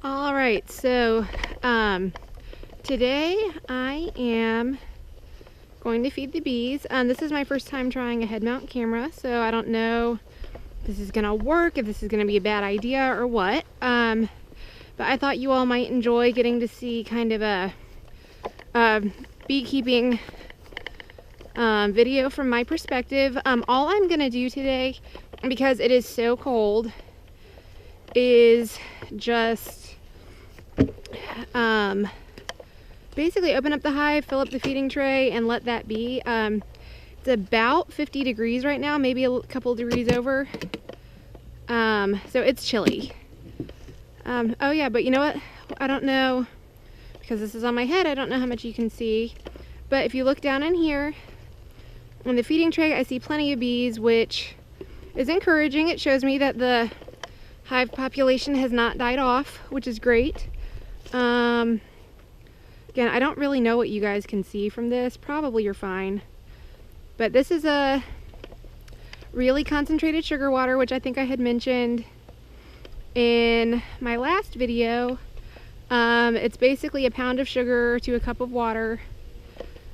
All right, so today I am going to feed the bees. This is my first time trying a head mount camera, so I don't know if this is gonna work, if this is gonna be a bad idea or what. But I thought you all might enjoy getting to see kind of a beekeeping video from my perspective. All I'm gonna do today, because it is so cold, is just basically open up the hive, fill up the feeding tray, and let that be. It's about 50 degrees right now, maybe a couple degrees over. So it's chilly. Oh yeah, but you know what? I don't know, because this is on my head, I don't know how much you can see. But if you look down in here, on the feeding tray, I see plenty of bees, which is encouraging. It shows me that the hive population has not died off, which is great. Again, I don't really know what you guys can see from this. Probably you're fine. But this is a really concentrated sugar water, which I think I had mentioned in my last video. It's basically a pound of sugar to a cup of water.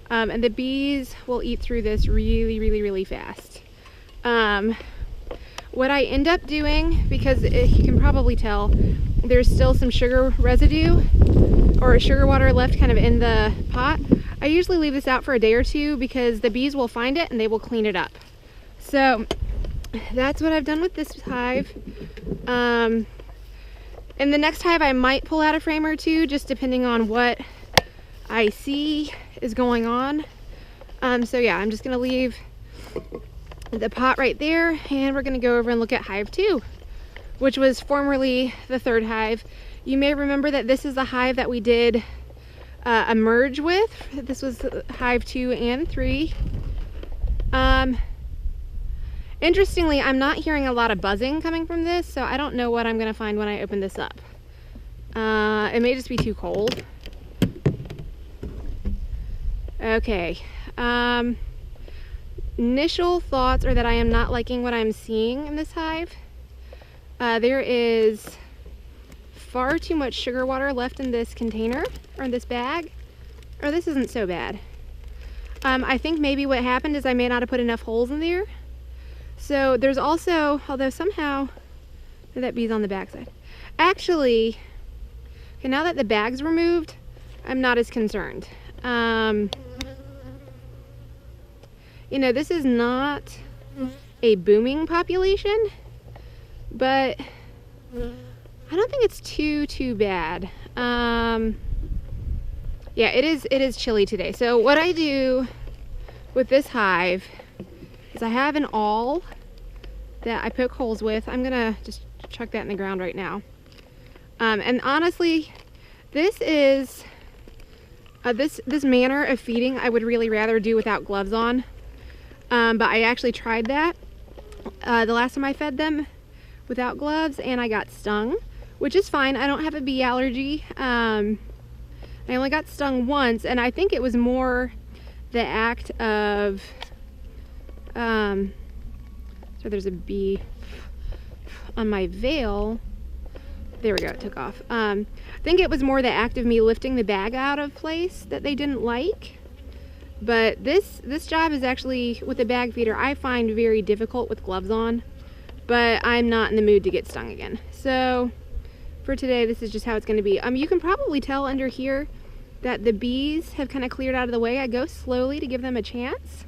And the bees will eat through this really fast. What I end up doing, because you can probably tell, there's still some sugar residue or sugar water left kind of in the pot. I usually leave this out for a day or two because the bees will find it and they will clean it up. So that's what I've done with this hive. In the next hive I might pull out a frame or two, just depending on what I see is going on. So yeah, I'm just gonna leave the pot right there, and we're gonna go over and look at hive 2, which was formerly the third hive. You may remember that this is the hive that we did a merge with. This was hive 2 and 3. Interestingly, I'm not hearing a lot of buzzing coming from this, so I don't know what I'm gonna find when I open this up. It may just be too cold. Okay. Initial thoughts are that I am not liking what I'm seeing in this hive. There is far too much sugar water left in this container, or in this bag. Or this isn't so bad. I think maybe what happened is I may not have put enough holes in there. So there's also, although somehow, that bee's on the backside. Actually, okay, now that the bag's removed, I'm not as concerned. You know, this is not a booming population, but I don't think it's too bad. Yeah, it is chilly today. So what I do with this hive is I have an awl that I poke holes with. I'm gonna just chuck that in the ground right now. And honestly, this is this manner of feeding I would really rather do without gloves on. But I actually tried that the last time I fed them without gloves, and I got stung, which is fine. I don't have a bee allergy. I only got stung once, and I think it was more the act of so there's a bee on my veil. There we go, it took off. I think it was more the act of me lifting the bag out of place that they didn't like. But this job is actually, with a bag feeder, I find very difficult with gloves on, but I'm not in the mood to get stung again. So for today, this is just how it's going to be. You can probably tell under here that the bees have kind of cleared out of the way. I go slowly to give them a chance.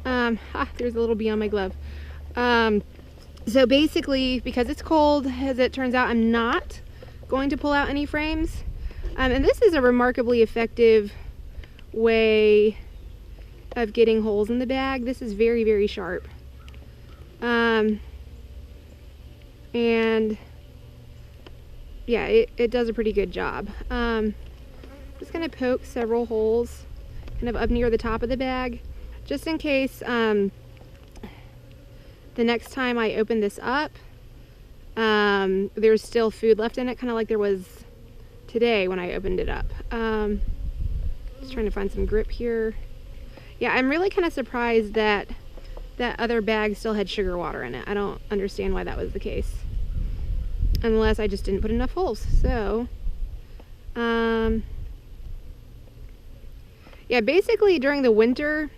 There's a little bee on my glove. So basically, because it's cold, as it turns out, I'm not going to pull out any frames. And this is a remarkably effective way of getting holes in the bag. This is very sharp. And yeah, it does a pretty good job. I'm just gonna poke several holes kind of up near the top of the bag, just in case the next time I open this up, there's still food left in it, kind of like there was today when I opened it up. Just trying to find some grip here. Yeah, I'm really kind of surprised that that other bag still had sugar water in it. I don't understand why that was the case. unless I just didn't put enough holes. So, yeah, basically during the winter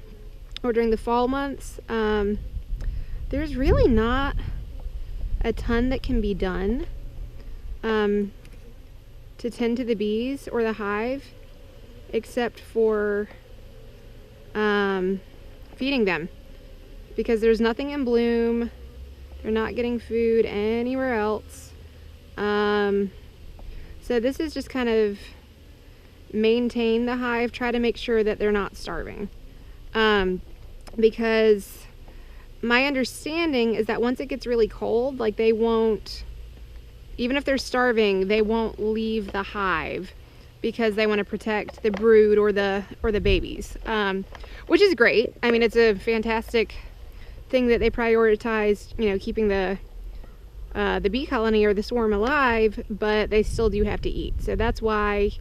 or during the fall months, there's really not a ton that can be done to tend to the bees or the hive, except for feeding them, because there's nothing in bloom. They're not getting food anywhere else. So this is just kind of maintain the hive, try to make sure that they're not starving. Because my understanding is that once it gets really cold, like they won't, even if they're starving, they won't leave the hive because they want to protect the brood or the babies, which is great. I mean, it's a fantastic thing that they prioritize, you know, keeping the bee colony or the swarm alive, but they still do have to eat. So that's why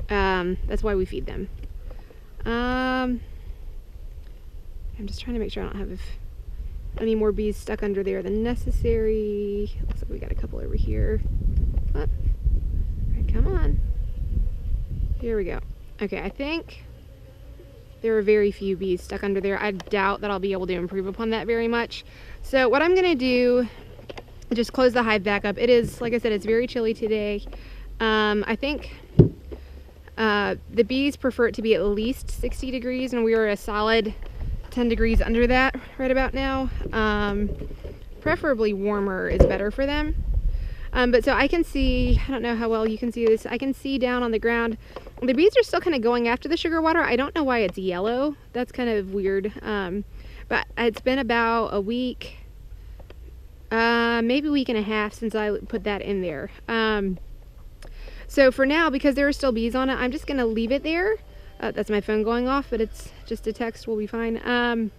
we feed them. I'm just trying to make sure I don't have any more bees stuck under there than necessary. Looks like we got a couple over here. Oh. All right, come on. Here we go. Okay, I think there are very few bees stuck under there. I doubt that I'll be able to improve upon that very much. So what I'm gonna do, just close the hive back up. It is, like I said, it's very chilly today. I think the bees prefer it to be at least 60 degrees, and we are a solid 10 degrees under that right about now. Preferably warmer is better for them. But so I can see, I don't know how well you can see this, I can see down on the ground, the bees are still kind of going after the sugar water. I don't know why it's yellow. That's kind of weird. But it's been about a week, maybe a week and a half since I put that in there. So for now, because there are still bees on it, I'm just gonna leave it there. That's my phone going off, but it's just a text, we'll be fine.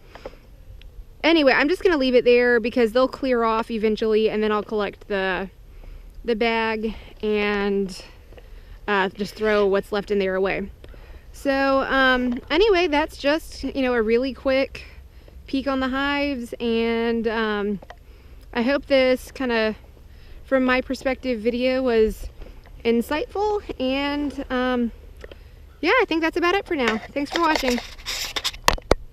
Anyway, I'm just gonna leave it there because they'll clear off eventually, and then I'll collect the bag and just throw what's left in there away. So anyway, that's just, you know, a really quick peek on the hives, and I hope this kind of, from my perspective, video was insightful, and yeah, I think that's about it for now. Thanks for watching.